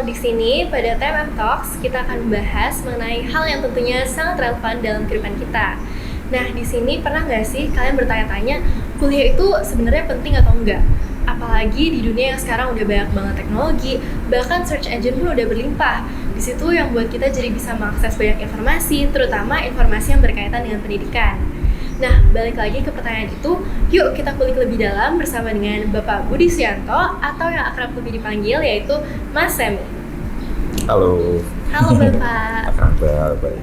Kalau di sini pada TMM Talks kita akan membahas mengenai hal yang tentunya sangat relevan dalam kehidupan kita. Nah, di sini pernah nggak sih kalian bertanya-tanya kuliah itu sebenarnya penting atau enggak? Apalagi di dunia yang sekarang udah banyak banget teknologi, bahkan search engine pun udah berlimpah. Di situ yang buat kita jadi bisa mengakses banyak informasi, terutama informasi yang berkaitan dengan pendidikan. Nah, balik lagi ke pertanyaan itu, yuk kita kulik lebih dalam bersama dengan Bapak Budi Suyanto atau yang akrab lebih dipanggil yaitu Mas Semi. Halo. Halo Bapak. Kabar baik.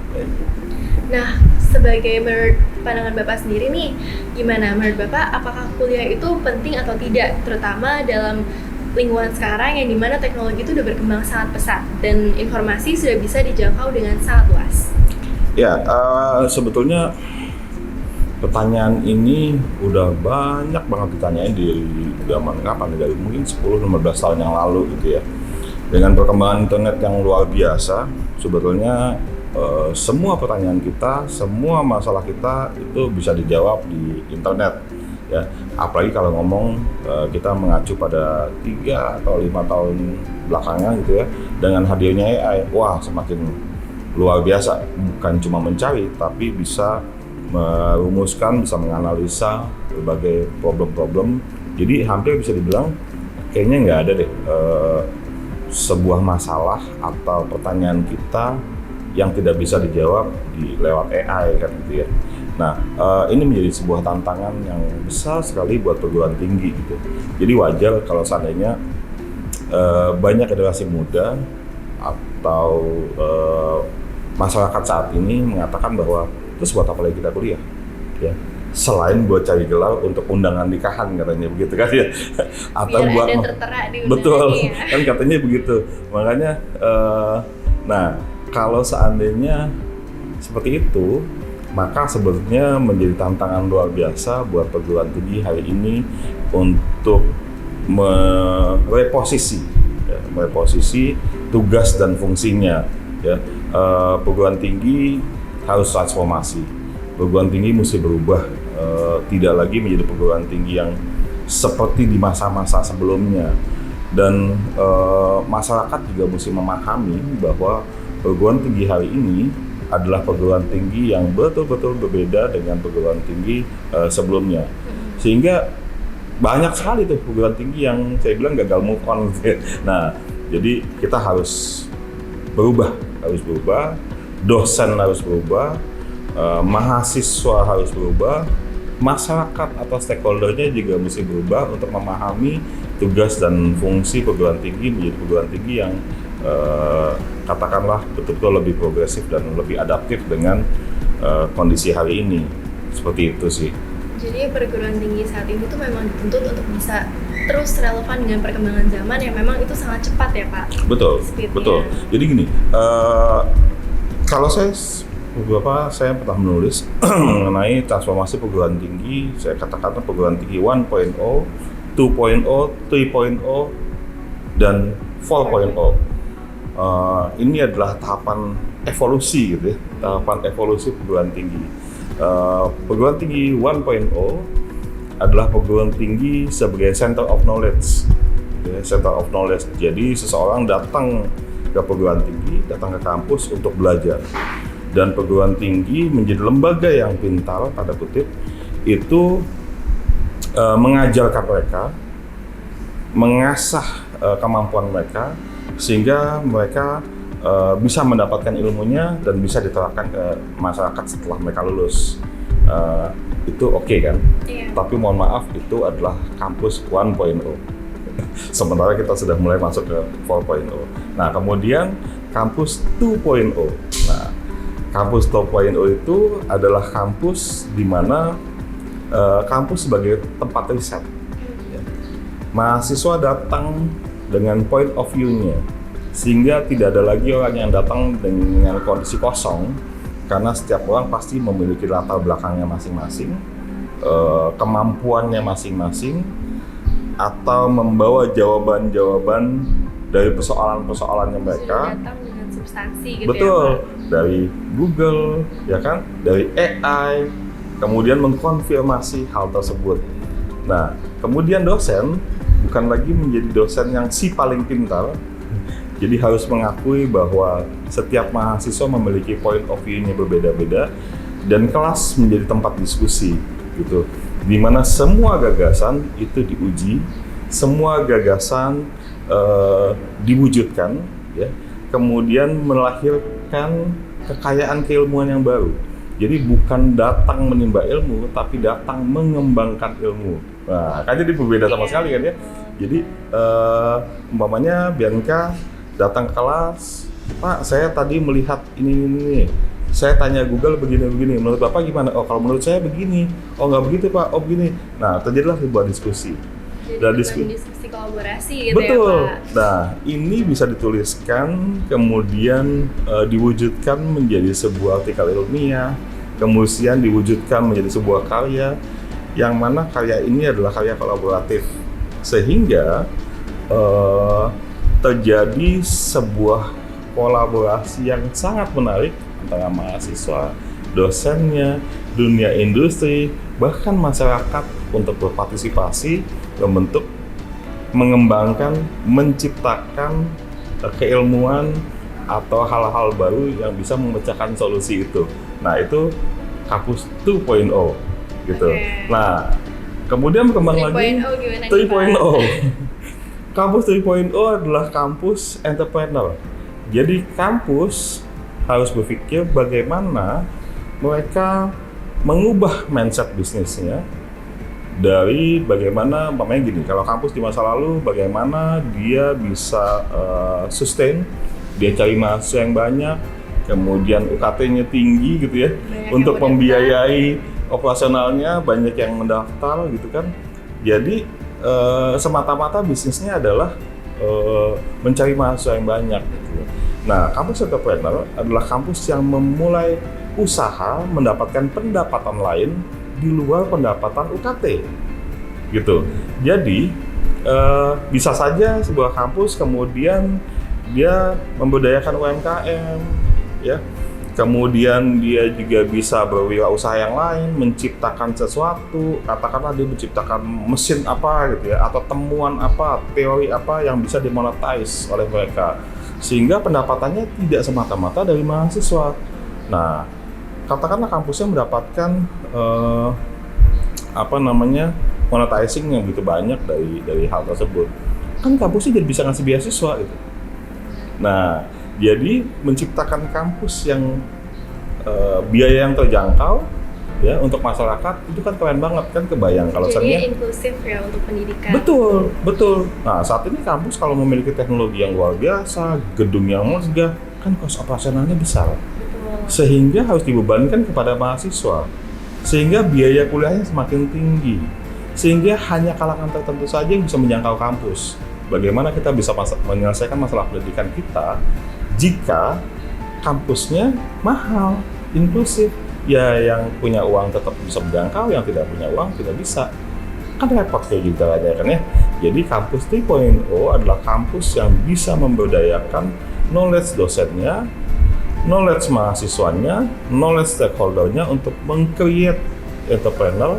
Nah, sebagai menurut pandangan Bapak sendiri nih, gimana menurut Bapak apakah kuliah itu penting atau tidak, terutama dalam lingkungan sekarang yang dimana teknologi itu udah berkembang sangat pesat dan informasi sudah bisa dijangkau dengan sangat luas? Ya, sebetulnya pertanyaan ini udah banyak banget ditanyain di zaman kapan, dari mungkin 10-15 tahun yang lalu gitu ya. Dengan perkembangan internet yang luar biasa, sebetulnya semua pertanyaan kita, semua masalah kita itu bisa dijawab di internet ya. Apalagi kalau ngomong kita mengacu pada 3 atau 5 tahun belakangan gitu ya, dengan hadirnya AI, wah semakin luar biasa. Bukan cuma mencari, tapi bisa merumuskan, bisa menganalisa berbagai problem-problem. Jadi hampir bisa dibilang kayaknya nggak ada deh sebuah masalah atau pertanyaan kita yang tidak bisa dijawab lewat AI kan gitu ya. Nah, ini menjadi sebuah tantangan yang besar sekali buat perguruan tinggi gitu. Jadi wajar kalau seandainya banyak generasi muda atau masyarakat saat ini mengatakan bahwa terus buat apa lagi kita kuliah ya, selain buat cari gelar untuk undangan nikahan katanya begitu kan ya, atau biar buat ada tertera di betul ya. Kan katanya begitu. Makanya nah kalau seandainya seperti itu, maka sebetulnya menjadi tantangan luar biasa buat perguruan tinggi hari ini untuk mereposisi tugas dan fungsinya ya. Perguruan tinggi harus transformasi. Perguruan tinggi mesti berubah, tidak lagi menjadi perguruan tinggi yang seperti di masa-masa sebelumnya. Dan masyarakat juga mesti memahami bahwa perguruan tinggi hari ini adalah perguruan tinggi yang betul-betul berbeda dengan perguruan tinggi sebelumnya. Sehingga banyak sekali tuh perguruan tinggi yang saya bilang gagal move on. Nah, jadi kita harus berubah, dosen harus berubah, mahasiswa harus berubah, masyarakat atau stakeholdernya juga mesti berubah untuk memahami tugas dan fungsi perguruan tinggi menjadi perguruan tinggi yang katakanlah betul-betul lebih progresif dan lebih adaptif dengan kondisi hari ini. Seperti itu sih. Jadi perguruan tinggi saat ini tuh memang dituntut untuk bisa terus relevan dengan perkembangan zaman yang memang itu sangat cepat ya Pak? Betul, Speednya. betul. Jadi gini, kalau saya pernah menulis mengenai transformasi perguruan tinggi, saya katakan perguruan tinggi 1.0, 2.0, 3.0, dan 4.0. Ini adalah tahapan evolusi gitu ya, tahapan evolusi perguruan tinggi. Perguruan tinggi 1.0 adalah perguruan tinggi sebagai center of knowledge. Center of knowledge. Jadi seseorang datang ke perguruan tinggi, datang ke kampus untuk belajar. Dan perguruan tinggi menjadi lembaga yang pintar, pada kutip, itu mengajarkan mereka, mengasah kemampuan mereka, sehingga mereka bisa mendapatkan ilmunya dan bisa diterapkan ke masyarakat setelah mereka lulus. Itu oke kan? Iya. Tapi mohon maaf, itu adalah kampus 1.0. Sementara kita sudah mulai masuk ke 4.0. Nah, kemudian kampus 2.0. Nah, kampus 2.0 itu adalah kampus di mana kampus sebagai tempat riset. Ya. Mahasiswa datang dengan point of view-nya, sehingga tidak ada lagi orang yang datang dengan kondisi kosong, karena setiap orang pasti memiliki latar belakangnya masing-masing, kemampuannya masing-masing, atau membawa jawaban-jawaban dari persoalan-persoalannya mereka. Sudah datang dengan substansi gitu. Betul, ya Pak? dari Google, ya kan, dari AI, kemudian mengkonfirmasi hal tersebut. Nah, kemudian dosen bukan lagi menjadi dosen yang si paling pintar, Jadi harus mengakui bahwa setiap mahasiswa memiliki point of view-nya berbeda-beda dan kelas menjadi tempat diskusi gitu. Di mana semua gagasan itu diuji, semua gagasan diwujudkan ya. Kemudian melahirkan kekayaan keilmuan yang baru. Jadi bukan datang menimba ilmu, tapi datang mengembangkan ilmu. Nah, kan jadi berbeda sama sekali kan ya. Jadi umpamanya Bianca datang ke kelas, Pak, saya tadi melihat ini. Saya tanya Google begini. Menurut Bapak gimana? Oh, kalau menurut saya begini. Oh, nggak begitu Pak. Oh, begini. Nah, terjadilah sebuah diskusi. Jadi diskusi kolaborasi gitu. Betul. Ya Pak? Nah, ini bisa dituliskan, kemudian diwujudkan menjadi sebuah artikel ilmiah, kemudian diwujudkan menjadi sebuah karya, yang mana karya ini adalah karya kolaboratif. Sehingga terjadi sebuah kolaborasi yang sangat menarik antara mahasiswa, dosennya, dunia industri, bahkan masyarakat untuk berpartisipasi membentuk, mengembangkan, menciptakan keilmuan atau hal-hal baru yang bisa memecahkan solusi itu. Nah, itu kampus 2.0 gitu. Okay. Nah, kemudian berkembang lagi 3.0. Kampus 3.0 adalah kampus entrepreneur. Jadi kampus harus berpikir bagaimana mereka mengubah mindset bisnisnya dari bagaimana, umpamanya gini, kalau kampus di masa lalu bagaimana dia bisa sustain, dia cari mahasiswa yang banyak, kemudian UKT-nya tinggi gitu ya, banyak untuk yang membiayai operasionalnya, banyak yang mendaftar gitu kan. Jadi semata-mata bisnisnya adalah mencari mahasiswa yang banyak gitu. Nah, kampus entrepreneur adalah kampus yang memulai usaha mendapatkan pendapatan lain di luar pendapatan UKT gitu. Jadi bisa saja sebuah kampus kemudian dia memberdayakan UMKM ya. Kemudian dia juga bisa berwirausaha yang lain, menciptakan sesuatu, katakanlah dia menciptakan mesin apa gitu ya, atau temuan apa, teori apa yang bisa dimonetize oleh mereka. Sehingga pendapatannya tidak semata-mata dari mahasiswa. Nah, katakanlah kampusnya mendapatkan monetizing yang begitu banyak dari hal tersebut. Kan kampusnya jadi bisa ngasih beasiswa gitu. Nah, jadi menciptakan kampus yang biaya yang terjangkau ya untuk masyarakat itu kan keren banget kan, kebayang kalau jadi inklusif ya untuk pendidikan. Betul. Nah, saat ini kampus kalau memiliki teknologi yang luar biasa, gedung yang megah, kan kos operasionalnya besar. Betul. Sehingga harus dibebankan kepada mahasiswa. Sehingga biaya kuliahnya semakin tinggi. Sehingga hanya kalangan tertentu saja yang bisa menjangkau kampus. Bagaimana kita bisa menyelesaikan masalah pendidikan kita jika kampusnya mahal, inklusif, ya yang punya uang tetap bisa menjangkau, yang tidak punya uang tidak bisa. Kan repot kayak gitu aja kan ya. Jadi kampus 3.0 adalah kampus yang bisa memberdayakan knowledge dosennya, knowledge mahasiswanya, knowledge stakeholdernya untuk meng-create entrepreneur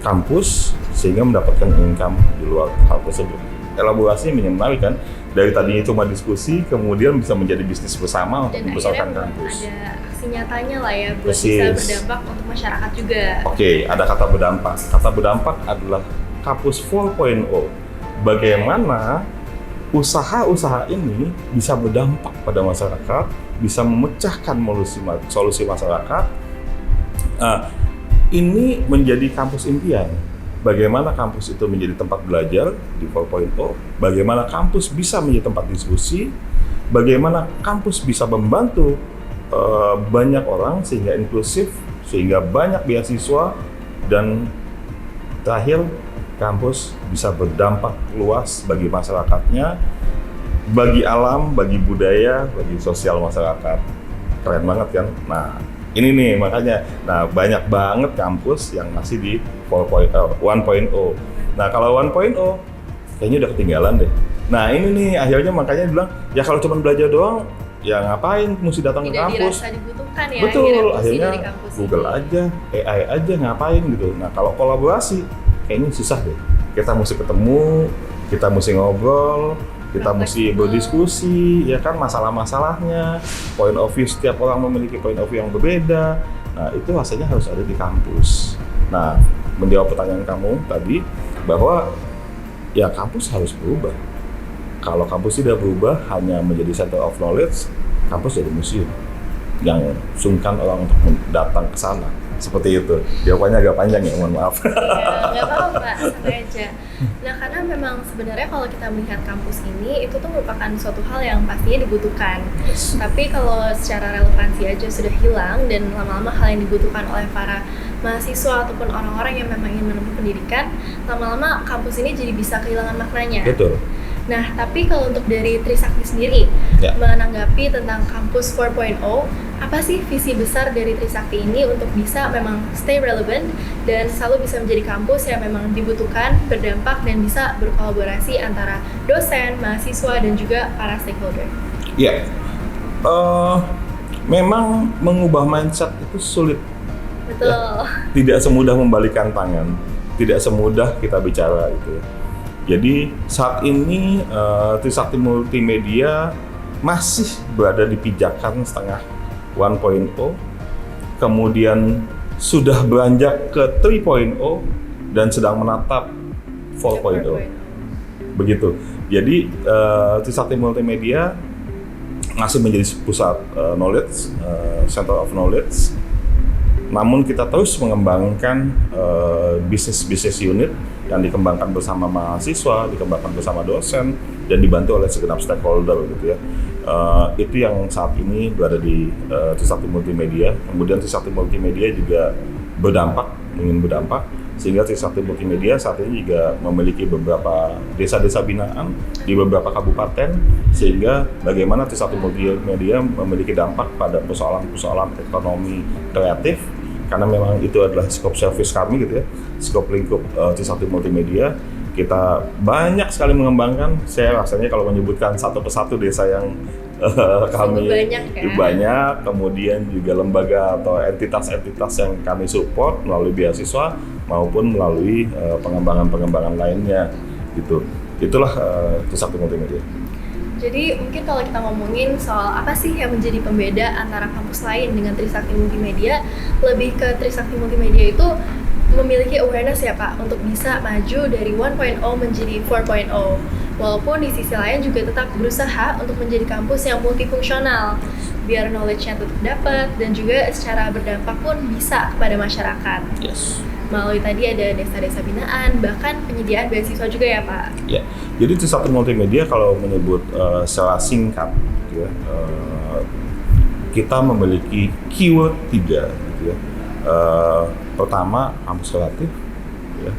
kampus sehingga mendapatkan income di luar hal tersebut. Elaborasinya menarik kan, dari tadinya cuma diskusi kemudian bisa menjadi bisnis bersama untuk membesarkan kampus. Ada aksi nyatanya lah ya buat bisa berdampak untuk masyarakat juga. Oke, ada kata berdampak. Kata berdampak adalah kampus 4.0. Bagaimana usaha-usaha ini bisa berdampak pada masyarakat, bisa memecahkan solusi masyarakat. Ini menjadi kampus impian. Bagaimana kampus itu menjadi tempat belajar di 4.0, bagaimana kampus bisa menjadi tempat diskusi, bagaimana kampus bisa membantu banyak orang sehingga inklusif, sehingga banyak beasiswa, dan terakhir kampus bisa berdampak luas bagi masyarakatnya, bagi alam, bagi budaya, bagi sosial masyarakat. Keren banget kan? Nah, ini nih makanya, banyak banget kampus yang masih di 1.0. Nah, kalau 1.0 kayaknya udah ketinggalan deh. Nah, ini nih akhirnya makanya bilang, ya kalau cuma belajar doang, ya ngapain mesti datang ke kampus? Tidak dirasa dibutuhkan ya. Betul, akhirnya Google aja, AI aja ngapain gitu. Nah, kalau kolaborasi kayaknya susah deh. Kita mesti ketemu, kita mesti ngobrol, Kita mesti berdiskusi, ya kan, masalah-masalahnya, point of view, setiap orang memiliki point of view yang berbeda. Nah, itu rasanya harus ada di kampus. Nah, menjawab pertanyaan kamu tadi, bahwa ya kampus harus berubah. Kalau kampus tidak berubah, hanya menjadi center of knowledge, kampus jadi museum yang sungkan orang untuk datang ke sana. Seperti itu. Jawabannya agak panjang ya, mohon maaf. Ya, nggak apa-apa Pak, santai aja. Nah, karena memang sebenarnya kalau kita melihat kampus ini, itu tuh merupakan suatu hal yang pastinya dibutuhkan. Tapi kalau secara relevansi aja sudah hilang, dan lama-lama hal yang dibutuhkan oleh para mahasiswa ataupun orang-orang yang memang ingin menempuh pendidikan, lama-lama kampus ini jadi bisa kehilangan maknanya. Betul. Nah, tapi kalau untuk dari Trisakti sendiri, menanggapi tentang kampus 4.0, apa sih visi besar dari Trisakti ini untuk bisa memang stay relevant dan selalu bisa menjadi kampus yang memang dibutuhkan, berdampak, dan bisa berkolaborasi antara dosen, mahasiswa, dan juga para stakeholder? Ya, memang mengubah mindset itu sulit. Betul. Ya. Tidak semudah membalikan tangan, tidak semudah kita bicara itu. Jadi saat ini Trisakti Multimedia masih berada di pijakan setengah 1.0, kemudian sudah beranjak ke 3.0 dan sedang menatap 4.0. Begitu. Jadi Trisakti Multimedia masih menjadi pusat knowledge, center of knowledge. Namun kita terus mengembangkan bisnis unit yang dikembangkan bersama mahasiswa, dikembangkan bersama dosen, dan dibantu oleh segenap stakeholder gitu ya. Itu yang saat ini berada di Trisakti Multimedia. Kemudian Trisakti Multimedia juga ingin berdampak, sehingga Trisakti Multimedia saat ini juga memiliki beberapa desa-desa binaan di beberapa kabupaten, sehingga bagaimana Trisakti Multimedia memiliki dampak pada persoalan-persoalan ekonomi kreatif, karena memang itu adalah scope service kami gitu ya, scope lingkup Trisakti Multimedia. Kita banyak sekali mengembangkan. Saya rasanya kalau menyebutkan satu persatu desa yang kami banyak, kemudian juga lembaga atau entitas-entitas yang kami support melalui beasiswa maupun melalui pengembangan lainnya gitu. Itulah Trisakti Multimedia. Jadi mungkin kalau kita ngomongin soal apa sih yang menjadi pembeda antara kampus lain dengan Trisakti Multimedia, lebih ke Trisakti Multimedia itu memiliki awareness ya Pak untuk bisa maju dari 1.0 menjadi 4.0. Walaupun di sisi lain juga tetap berusaha untuk menjadi kampus yang multifungsional, biar knowledge-nya tetap dapat dan juga secara berdampak pun bisa kepada masyarakat. Yes. Melalui tadi ada desa-desa binaan, bahkan penyediaan beasiswa juga ya Pak? Ya, jadi Trisakti Multimedia kalau menyebut secara singkat gitu ya, kita memiliki keyword 3 gitu ya. Pertama, kampus kreatif ya.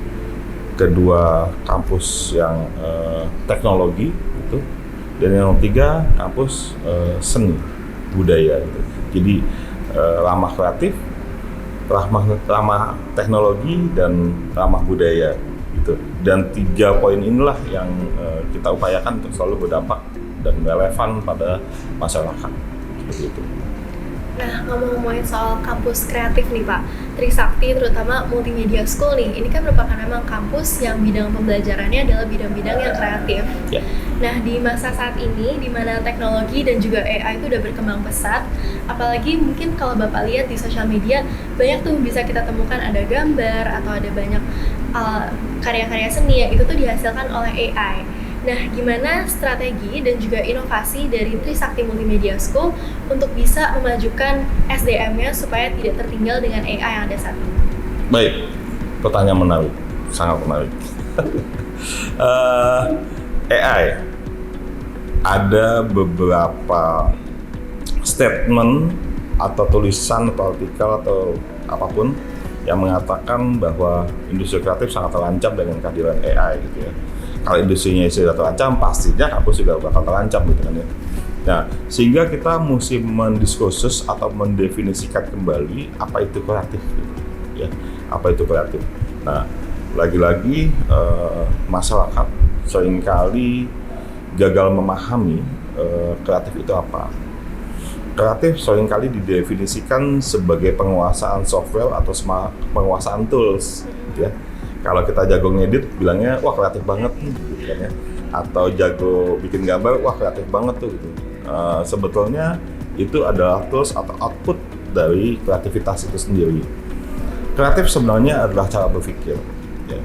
Kedua, kampus yang teknologi gitu. Dan yang ketiga, kampus seni budaya gitu. Jadi ramah kreatif, ramah teknologi, dan ramah budaya gitu. Dan 3 poin inilah yang kita upayakan untuk selalu berdampak dan relevan pada masyarakat seperti itu. Nah, ngomong-ngomongin soal kampus kreatif nih Pak, Trisakti terutama Multimedia School nih, ini kan merupakan memang kampus yang bidang pembelajarannya adalah bidang-bidang yang kreatif. Yeah. Nah, di masa saat ini, di mana teknologi dan juga AI itu udah berkembang pesat, apalagi mungkin kalau Bapak lihat di sosial media, banyak tuh bisa kita temukan ada gambar atau ada banyak karya-karya seni yang itu tuh dihasilkan oleh AI. Nah, gimana strategi dan juga inovasi dari Trisakti Multimedia School untuk bisa memajukan SDM-nya supaya tidak tertinggal dengan AI yang ada saat ini? Baik, pertanyaan menarik, sangat menarik. AI, ada beberapa statement atau tulisan atau artikel atau apapun yang mengatakan bahwa industri kreatif sangat terancam dengan kehadiran AI gitu ya. Kalau industrinya sudah terancam, pastinya kampus juga bakal terancam gitu kan ya. Nah, sehingga kita mesti mendiskursus atau mendefinisikan kembali apa itu kreatif gitu, ya. Apa itu kreatif. Nah, lagi-lagi masyarakat seringkali gagal memahami kreatif itu apa. Kreatif seringkali didefinisikan sebagai penguasaan software atau penguasaan tools, ya. Kalau kita jago ngedit, bilangnya wah kreatif banget nih, gitu kan ya. atau jago bikin gambar, wah kreatif banget tuh gitu. Sebetulnya itu adalah tools atau output dari kreativitas itu sendiri. Kreatif sebenarnya adalah cara berpikir. Ya.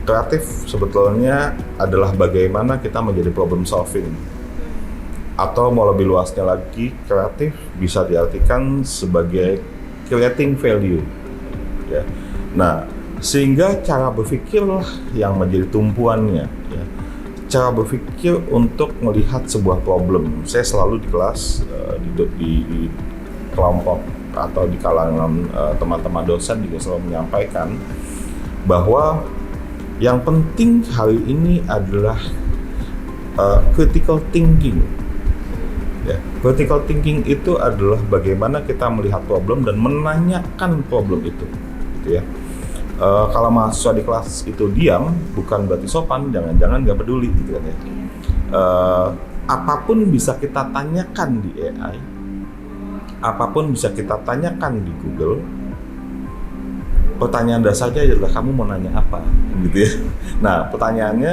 Kreatif sebetulnya adalah bagaimana kita menjadi problem solving. Atau mau lebih luasnya lagi, kreatif bisa diartikan sebagai creating value. Ya. Nah, sehingga cara berpikirlah yang menjadi tumpuannya. Ya. Cara berpikir untuk melihat sebuah problem. Saya selalu di kelas, di kelompok atau di kalangan teman-teman dosen juga selalu menyampaikan bahwa yang penting hari ini adalah critical thinking. Ya, critical thinking itu adalah bagaimana kita melihat problem dan menanyakan problem itu. Gitu ya. Kalau mahasiswa di kelas itu diam, bukan berarti sopan, jangan-jangan nggak peduli gitu kan ya. Apapun bisa kita tanyakan di AI, apapun bisa kita tanyakan di Google. Pertanyaan dasarnya adalah kamu mau nanya apa, gitu ya. Nah, pertanyaannya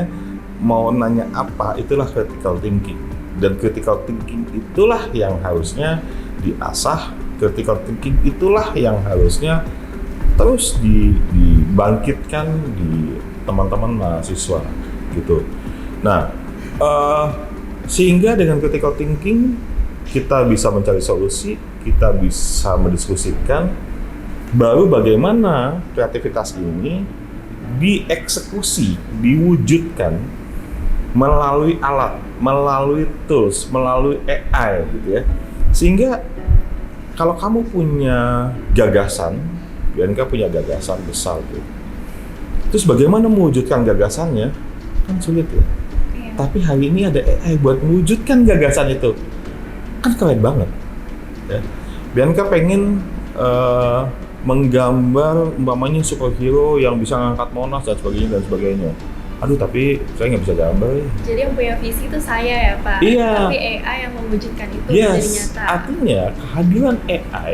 mau nanya apa, itulah critical thinking. Dan critical thinking itulah yang harusnya diasah, critical thinking itulah yang harusnya terus dibangkitkan di teman-teman mahasiswa gitu. Nah, sehingga dengan critical thinking kita bisa mencari solusi, kita bisa mendiskusikan, baru bagaimana kreativitas ini dieksekusi, diwujudkan melalui alat, melalui tools, melalui AI gitu ya. Sehingga kalau kamu punya gagasan, BNK punya gagasan besar gitu. Terus bagaimana mewujudkan gagasannya? Kan sulit ya. Tapi hari ini ada AI buat mewujudkan gagasan itu. Kan keren banget. Ya. BNK pengen menggambar umpamanya superhero yang bisa ngangkat Monas dan sebagainya. Aduh, tapi saya nggak bisa gambar. Jadi yang punya visi itu saya ya Pak. Iya. Tapi AI yang mewujudkan itu menjadi nyata. Artinya kehadiran AI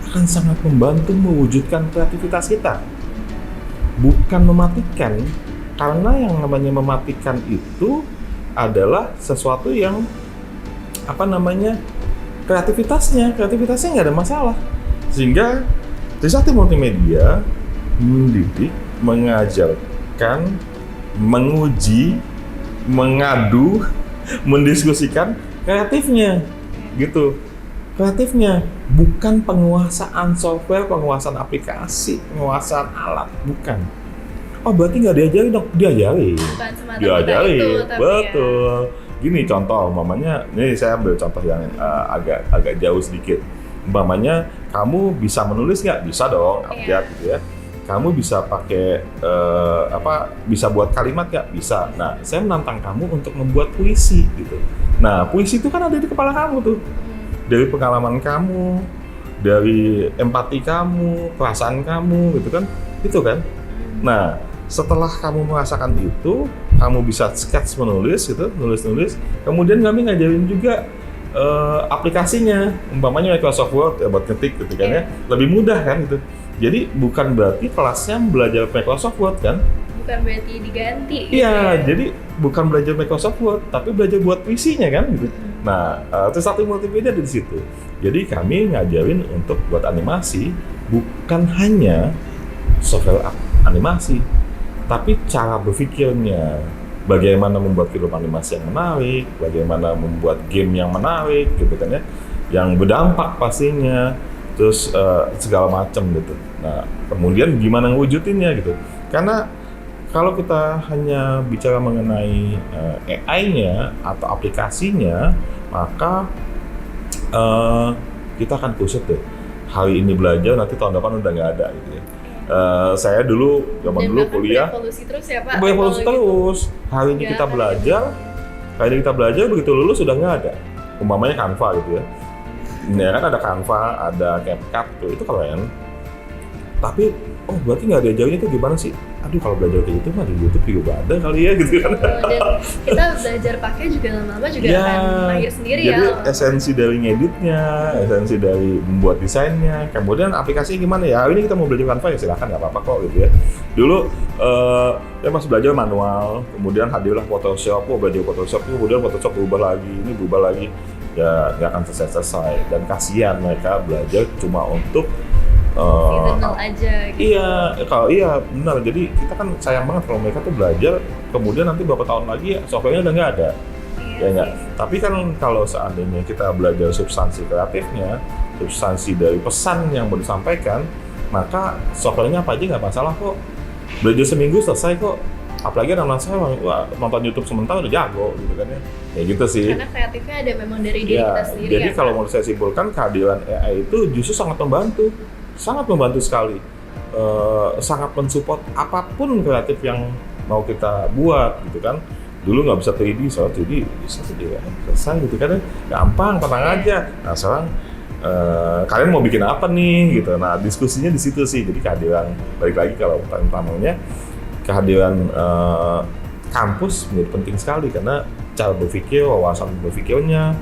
akan sangat membantu mewujudkan kreativitas kita, bukan mematikan. Karena yang namanya mematikan itu adalah sesuatu yang kreativitasnya nggak ada masalah. Sehingga Trisakti Multimedia mendidik, mengajarkan, menguji, mengadu, mendiskusikan kreatifnya gitu. Kreatifnya bukan penguasaan software, penguasaan aplikasi, penguasaan alat, bukan. Oh, berarti nggak diajari dong? Diajari. Bukan semata-mata Diajari, itu, tapi betul. Gini contoh, umpamanya, ini saya ambil contoh yang agak jauh sedikit. Umpamanya, kamu bisa menulis nggak? Bisa dong, abjad gitu ya. Kamu bisa pakai bisa buat kalimat nggak? Bisa. Nah, saya menantang kamu untuk membuat puisi gitu. Nah, puisi itu kan ada di kepala kamu tuh. Dari pengalaman kamu, dari empati kamu, perasaan kamu gitu kan, itu kan. Nah, setelah kamu merasakan itu, kamu bisa sketch menulis gitu, nulis, kemudian kami ngajarin juga aplikasinya, umpamanya Microsoft Word ya, buat ketik gitu kan ya, lebih mudah kan gitu. Jadi bukan berarti kelasnya belajar Microsoft Word kan? Bukan berarti diganti. Iya, jadi bukan belajar Microsoft Word, tapi belajar buat puisinya kan gitu. Nah, Trisakti Multimedia di situ. Jadi kami ngajarin untuk buat animasi, bukan hanya software animasi, tapi cara berpikirnya. Bagaimana membuat film animasi yang menarik, bagaimana membuat game yang menarik, gitu kan ya, yang berdampak pastinya, terus segala macam gitu. Nah, kemudian gimana ngewujudinnya gitu. Karena kalau kita hanya bicara mengenai AI-nya atau aplikasinya, maka kita akan kusut deh. Hari ini belajar, nanti tahun depan udah nggak ada gitu ya. Saya dulu, zaman dulu kuliah, berevolusi terus ya Pak? berevolusi terus. Hari ini kita belajar, begitu lulus sudah nggak ada. Umpamanya Canva gitu ya. Ya kan ada Canva, ada CapCut tuh, itu keren. Tapi oh berarti nggak ada jauhnya itu gimana sih? Aduh kalau belajar kayak gitu mah di YouTube juga ada kali ya gitu kan. Dan kita belajar pakai juga lama-lama juga akan lahir sendiri ya. Jadi esensi dari ngeditnya, esensi dari membuat desainnya, kemudian aplikasinya gimana ya? Ini kita mau belajar Canva ya silahkan, nggak apa-apa kok gitu ya. Dulu saya masih belajar manual, kemudian hadirlah Photoshop, belajar Photoshop, kemudian Photoshop berubah lagi, ini berubah lagi, ya nggak akan selesai. Dan kasihan mereka belajar cuma untuk seasonal aja gitu. Iya benar. Jadi kita kan sayang banget kalau mereka tuh belajar kemudian nanti beberapa tahun lagi softwarenya udah nggak ada. Ya enggak. Tapi kan kalau seandainya kita belajar substansi kreatifnya, substansi dari pesan yang mau disampaikan, maka softwarenya apa aja nggak masalah kok. Belajar seminggu selesai kok. Apalagi anak-anak saya nonton YouTube sementara udah jago gitu kan ya. Ya gitu sih. Karena kreatifnya ada memang dari diri kita sendiri. Jadi ya, kalau mau saya simpulkan kehadiran AI itu justru sangat membantu sekali, sangat mensupport apapun kreatif yang mau kita buat gitu kan. Dulu nggak bisa 3D, soal 3D bisa juga selesai gitu kan, gampang, tenang aja. Nah sekarang kalian mau bikin apa nih gitu. Nah diskusinya di situ sih. Jadi kehadiran, balik lagi kalau utamanya kehadiran kampus menjadi penting sekali karena cara berpikir, wawasan berpikirnya,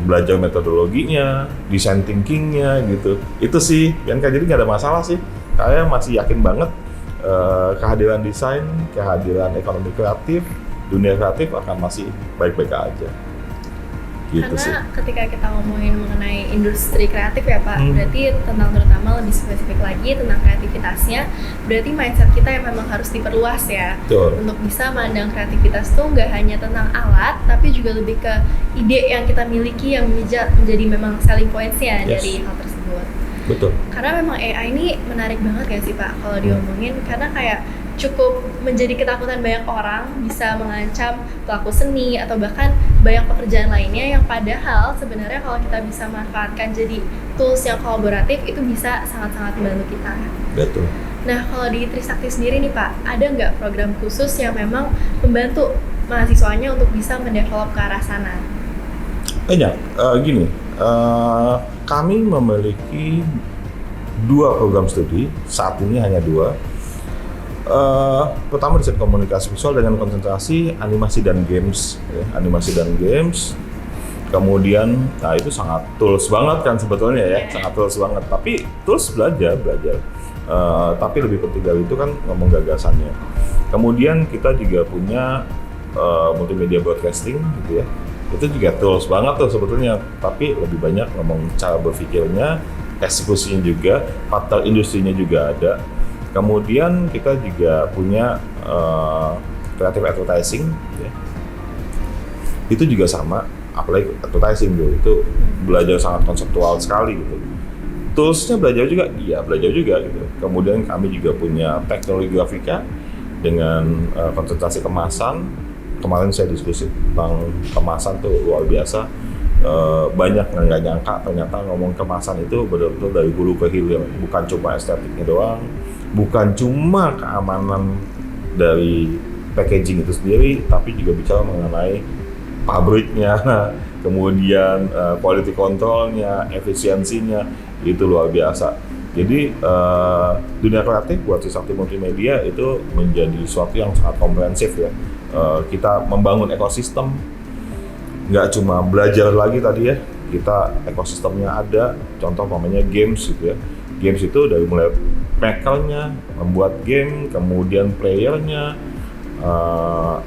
belajar metodologinya, design thinkingnya gitu. Itu sih, jadi nggak ada masalah sih. Saya masih yakin banget kehadiran desain, kehadiran ekonomi kreatif, dunia kreatif akan masih baik-baik aja. Gitu karena sih. ketika kita ngomongin mengenai industri kreatif ya Pak, berarti tentang terutama lebih spesifik lagi tentang kreativitasnya, berarti mindset kita yang memang harus diperluas ya. Betul. Untuk bisa memandang kreativitas tuh nggak hanya tentang alat, tapi juga lebih ke ide yang kita miliki yang menjadi memang selling points-nya dari hal tersebut. Betul. Karena memang AI ini menarik banget ya sih Pak kalau diomongin, karena kayak cukup menjadi ketakutan banyak orang, bisa mengancam pelaku seni atau bahkan banyak pekerjaan lainnya yang padahal sebenarnya kalau kita bisa manfaatkan jadi tools yang kolaboratif itu bisa sangat-sangat membantu kita. Betul. Nah kalau di Trisakti sendiri nih Pak, ada nggak program khusus yang memang membantu mahasiswanya untuk bisa mendevelop ke arah sana? Gini, kami memiliki 2 program studi, saat ini hanya 2. Pertama desain komunikasi visual dengan konsentrasi animasi dan games, Kemudian, nah itu sangat tools banget kan sebetulnya ya, sangat tools banget. Tapi tools belajar. Tapi lebih penting dari itu kan ngomong gagasannya. Kemudian kita juga punya multimedia broadcasting gitu ya. Itu juga tools banget tuh sebetulnya. Tapi lebih banyak ngomong cara berpikirnya, eksekusinya juga, faktor industrinya juga ada. Kemudian kita juga punya creative advertising, ya. Itu juga sama, apalagi advertising itu belajar sangat konseptual sekali gitu. Toolsnya belajar juga gitu. Kemudian kami juga punya teknologi grafika dengan konsentrasi kemasan. Kemarin saya diskusi tentang kemasan tuh luar biasa. Banyak nggak nyangka ternyata ngomong kemasan itu betul-betul dari hulu ke hilir, bukan cuma estetiknya doang. Bukan cuma keamanan dari packaging itu sendiri, tapi juga bicara mengenai pabriknya, kemudian quality controlnya, efisiensinya, itu luar biasa. Jadi dunia kreatif buat Trisakti Multimedia itu menjadi sesuatu yang sangat komprehensif ya. Kita membangun ekosistem, nggak cuma belajar lagi tadi ya, kita ekosistemnya ada, contoh namanya games gitu ya. Games itu dari mulai makernya, membuat game, kemudian playernya,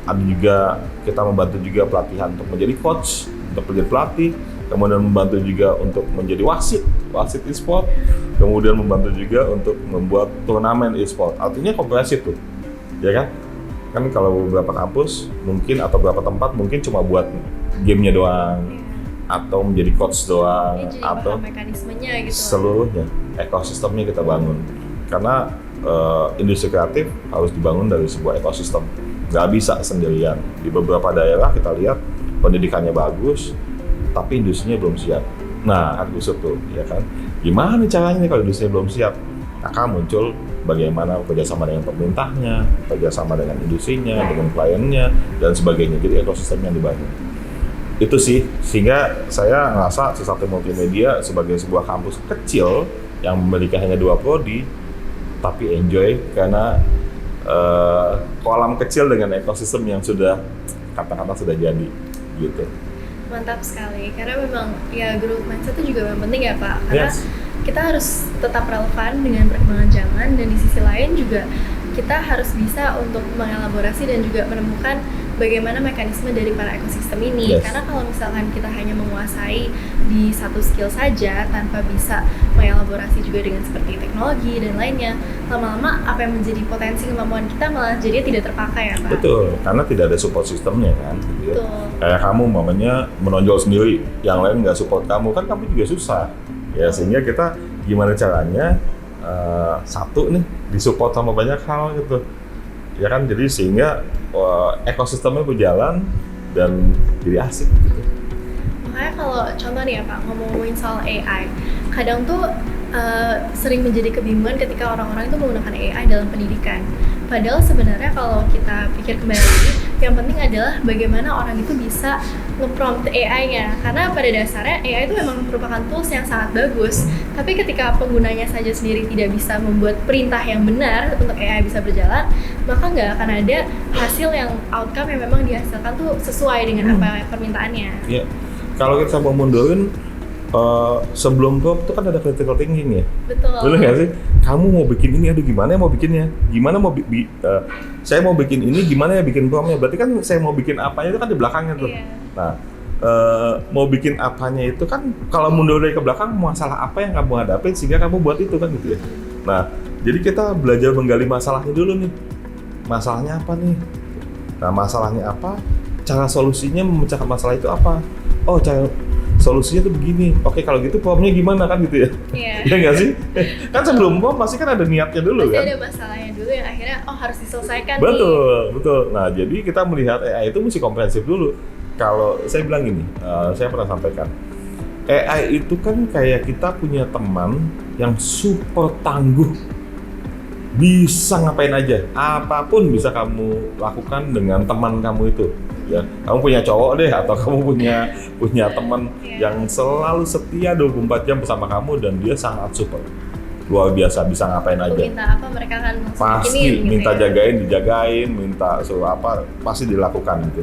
ada juga kita membantu juga pelatihan untuk menjadi coach, untuk menjadi pelatih, kemudian membantu juga untuk menjadi wasit e-sport, kemudian membantu juga untuk membuat turnamen e-sport. Artinya komprehensif tuh, ya kan? Kan kalau beberapa kampus mungkin atau beberapa tempat mungkin cuma buat gamenya doang, atau menjadi coach doang, atau mekanismenya gitu. Seluruhnya ekosistemnya kita bangun. Karena industri kreatif harus dibangun dari sebuah ekosistem, nggak bisa sendirian. Di beberapa daerah kita lihat pendidikannya bagus, tapi industrinya belum siap. Nah, kan kusut tuh, ya kan? Gimana caranya nih kalau industrinya belum siap? Maka muncul bagaimana kerjasama dengan pemerintahnya, kerjasama dengan industrinya, dengan kliennya, dan sebagainya. Jadi ekosistem yang dibangun. Itu sih, sehingga saya ngerasa Trisakti Multimedia sebagai sebuah kampus kecil yang memiliki hanya 2 prodi, tapi enjoy karena kolam kecil dengan ekosistem yang sudah kata-kata sudah jadi gitu. Mantap sekali, karena memang ya growth mindset itu juga memang penting ya Pak, karena Yes. kita harus tetap relevan dengan perkembangan zaman, dan di sisi lain juga kita harus bisa untuk mengelaborasi dan juga menemukan bagaimana mekanisme dari para ekosistem ini. Yes. Karena kalau misalkan kita hanya menguasai di satu skill saja tanpa bisa mengelaborasi juga dengan seperti teknologi dan lainnya, lama-lama apa yang menjadi potensi kemampuan kita malah jadi tidak terpakai ya Pak. Betul, karena tidak ada support sistemnya kan gitu ya. Betul. Kayak kamu mamanya menonjol sendiri, yang lain nggak support kamu, kan kamu juga susah ya. Sehingga kita gimana caranya satu nih disupport sama banyak hal gitu ya kan, jadi sehingga ekosistemnya berjalan dan jadi asik gitu. Makanya kalau contoh nih ya Pak, ngomongin soal AI, kadang tuh sering menjadi kebingungan ketika orang-orang itu menggunakan AI dalam pendidikan. Padahal sebenarnya kalau kita pikir kembali, yang penting adalah bagaimana orang itu bisa nge-prompt AI-nya. Karena pada dasarnya AI itu memang merupakan tools yang sangat bagus. Tapi ketika penggunanya saja sendiri tidak bisa membuat perintah yang benar untuk AI bisa berjalan, maka nggak akan ada hasil yang outcome yang memang dihasilkan tuh sesuai dengan apa permintaannya. Ya, kalau kita mau mundurin sebelum prompt itu kan ada critical thinking ya. Betul. Bener nggak sih? Kamu mau bikin ini, aduh gimana ya mau bikinnya? Gimana mau saya mau bikin ini, gimana ya bikin promptnya? Berarti kan saya mau bikin apanya itu kan di belakangnya tuh. Iya. Nah, mau bikin apanya itu kan kalau mundur dari ke belakang, masalah apa yang kamu hadapin sehingga kamu buat itu kan gitu ya. Nah, jadi kita belajar menggali masalahnya dulu nih. Masalahnya apa nih? Nah, masalahnya apa? Cara solusinya memecahkan masalah itu apa? Oh, cara solusinya tuh begini. Oke, kalau gitu prompt-nya gimana kan gitu ya? Iya. Iya nggak sih? Kan sebelum prompt pasti kan ada niatnya dulu Pasti kan? ada masalahnya dulu yang akhirnya harus diselesaikan nih. Betul, betul. Nah, jadi kita melihat AI itu mesti komprehensif dulu. Kalau saya bilang gini, saya pernah sampaikan, AI itu kan kayak kita punya teman yang super tangguh, bisa ngapain aja, apapun bisa kamu lakukan dengan teman kamu itu. Ya, kamu punya cowok deh, atau kamu punya teman yang selalu setia 24 jam bersama kamu dan dia sangat super, luar biasa, bisa ngapain Aku aja. minta apa mereka akan langsung Pasti bikinin, gitu minta ya. jagain, dijagain, minta suruh apa, pasti dilakukan gitu.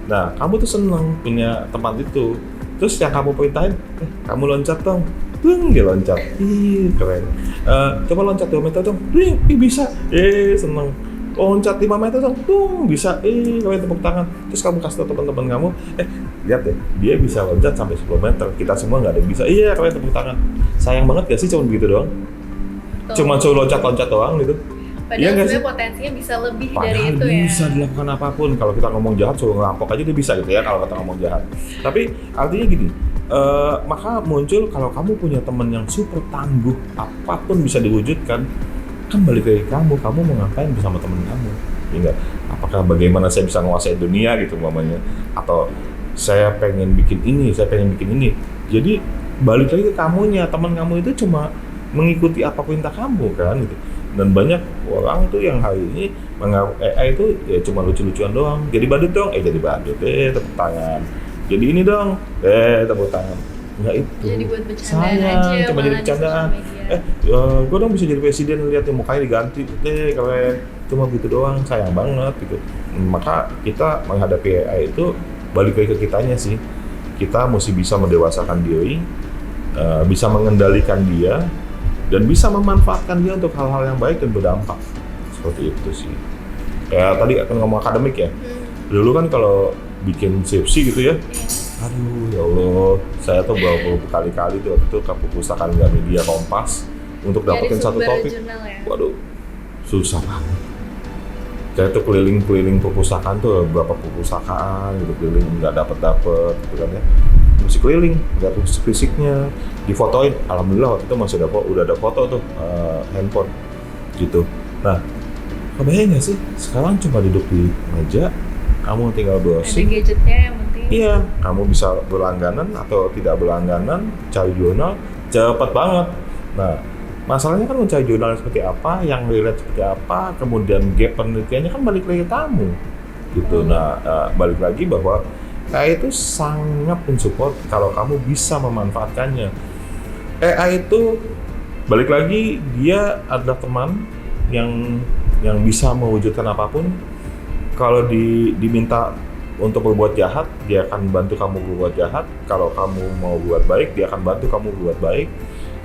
Nah, kamu tuh seneng punya tempat itu. Terus yang kamu perintahin, kamu loncat dong. Dung, dia loncat. Ih, keren. Coba loncat 2 meter dong. Ih, bisa. Seneng. Loncat 5 meter dong. Dung, bisa. Kalian tepuk tangan. Terus kamu kasih tau teman-teman kamu, lihat deh, dia bisa loncat sampai 10 meter. Kita semua nggak ada yang bisa. Iya, kalian tepuk tangan. Sayang banget gak sih cuma begitu doang? Tuh. Cuma suruh loncat-loncat doang gitu. Padahal Iya nggak sebenarnya sih? potensinya bisa lebih Padahal dari itu ya. bisa dilakukan apapun. Kalau kita ngomong jahat, suruh ngerampok aja dia bisa gitu ya kalau kita ngomong jahat. Tapi artinya gini, maka muncul kalau kamu punya teman yang super tangguh, apapun bisa diwujudkan, kan balik dari kamu mau ngapain bersama teman kamu? Ya enggak? Apakah bagaimana saya bisa menguasai dunia gitu umpamanya? Atau saya pengen bikin ini, saya pengen bikin ini. Jadi balik lagi ke kamunya, teman kamu itu cuma mengikuti apa perintah kamu kan gitu. Dan banyak orang tuh yang hari ini menganggap AI itu ya cuma lucu-lucuan doang. Jadi badut dong, jadi badut, tepuk tangan. Jadi ini dong, tepuk tangan. Enggak itu. Jadi buat bercandaan Sayang, aja, cuma malah jadi di bercandaan. sosial Gue dong bisa jadi presiden, lihat yang mukanya diganti, keren. Cuma gitu doang, sayang banget gitu. Maka kita menghadapi AI itu balik lagi ke kitanya sih. Kita mesti bisa mendewasakan diri, bisa mengendalikan dia, dan bisa memanfaatkan dia untuk hal-hal yang baik dan berdampak. Seperti itu sih. Ya tadi akan ngomong akademik ya. Dulu kan kalau bikin skripsi gitu ya, aduh ya Allah, saya tuh berkali-kali tuh waktu itu ke perpustakaan Gramedia Kompas untuk dapetin satu topik. Jurnal ya. Waduh, susah banget. Saya tuh keliling-keliling perpustakaan tuh, beberapa perpustakaan gitu, keliling nggak dapet gitu kan ya. Mesti keliling, lihat fisiknya, difotoin. Alhamdulillah waktu itu masih udah ada foto tuh, handphone gitu. Nah, kebayang nggak sih? Sekarang cuma duduk di meja, kamu tinggal Ada browsing. gadgetnya yang penting. Iya, kamu bisa berlangganan atau tidak berlangganan, cari jurnal, cepet banget. Nah, masalahnya kan mencari jurnal seperti apa, yang relate seperti apa, kemudian gap penelitiannya kan balik lagi ke kamu, gitu. Nah, balik lagi bahwa AI itu sangat mensupport kalau kamu bisa memanfaatkannya. AI itu balik lagi dia adalah teman yang bisa mewujudkan apapun. Kalau diminta untuk berbuat jahat, dia akan bantu kamu berbuat jahat. Kalau kamu mau buat baik, dia akan bantu kamu berbuat baik.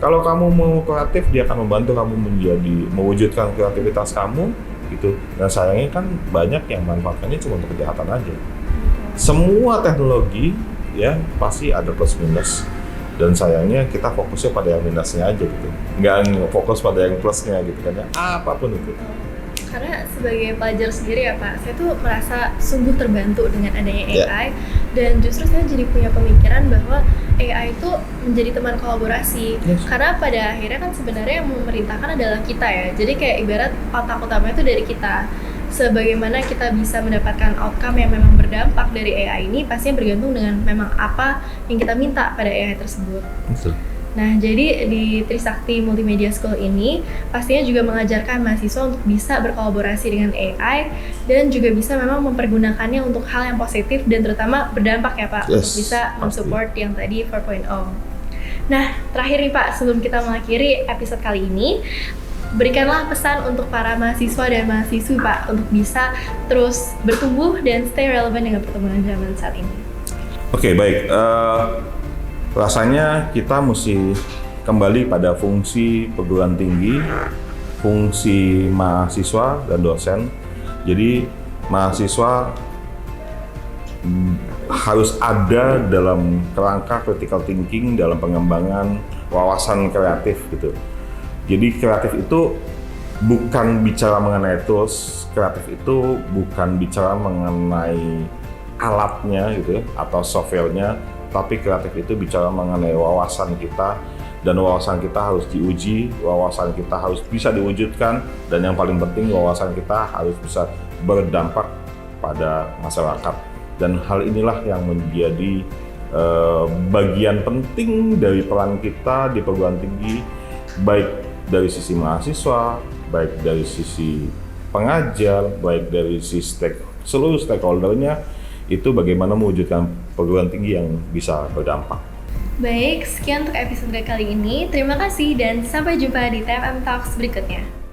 Kalau kamu mau kreatif, dia akan membantu kamu mewujudkan kreativitas kamu gitu. Dan sayangnya kan banyak yang manfaatkannya cuma untuk kejahatan aja. Semua teknologi ya pasti ada plus minus. Dan sayangnya kita fokusnya pada yang minusnya aja gitu. Nggak fokus pada yang plusnya gitu kan ya. Apapun itu. Karena sebagai pelajar sendiri ya Pak, saya tuh merasa sungguh terbantu dengan adanya AI dan justru saya jadi punya pemikiran bahwa AI itu menjadi teman kolaborasi. Karena pada akhirnya kan sebenarnya yang memerintahkan adalah kita ya. Jadi kayak ibarat otak utamanya itu dari kita. Sebagaimana kita bisa mendapatkan outcome yang memang berdampak dari AI ini pastinya bergantung dengan memang apa yang kita minta pada AI tersebut. Betul. Nah, jadi di Trisakti Multimedia School ini pastinya juga mengajarkan mahasiswa untuk bisa berkolaborasi dengan AI dan juga bisa memang mempergunakannya untuk hal yang positif dan terutama berdampak ya Pak, untuk bisa mensupport yang tadi 4.0. Nah, terakhir nih Pak, sebelum kita mengakhiri episode kali ini, berikanlah pesan untuk para mahasiswa dan mahasiswi Pak untuk bisa terus bertumbuh dan stay relevan dengan perkembangan zaman saat ini. Oke, baik. Rasanya kita mesti kembali pada fungsi perguruan tinggi, fungsi mahasiswa dan dosen. Jadi mahasiswa harus ada dalam kerangka critical thinking dalam pengembangan wawasan kreatif gitu. Jadi kreatif itu bukan bicara mengenai tools, kreatif itu bukan bicara mengenai alatnya gitu atau softwarenya, tapi kreatif itu bicara mengenai wawasan kita, dan wawasan kita harus diuji, wawasan kita harus bisa diwujudkan, dan yang paling penting wawasan kita harus bisa berdampak pada masyarakat. Dan hal inilah yang menjadi bagian penting dari peran kita di perguruan tinggi, baik dari sisi mahasiswa, baik dari sisi pengajar, baik dari sisi seluruh stakeholdernya, itu bagaimana mewujudkan perguruan tinggi yang bisa berdampak. Baik, sekian untuk episode kali ini. Terima kasih dan sampai jumpa di TMM Talks berikutnya.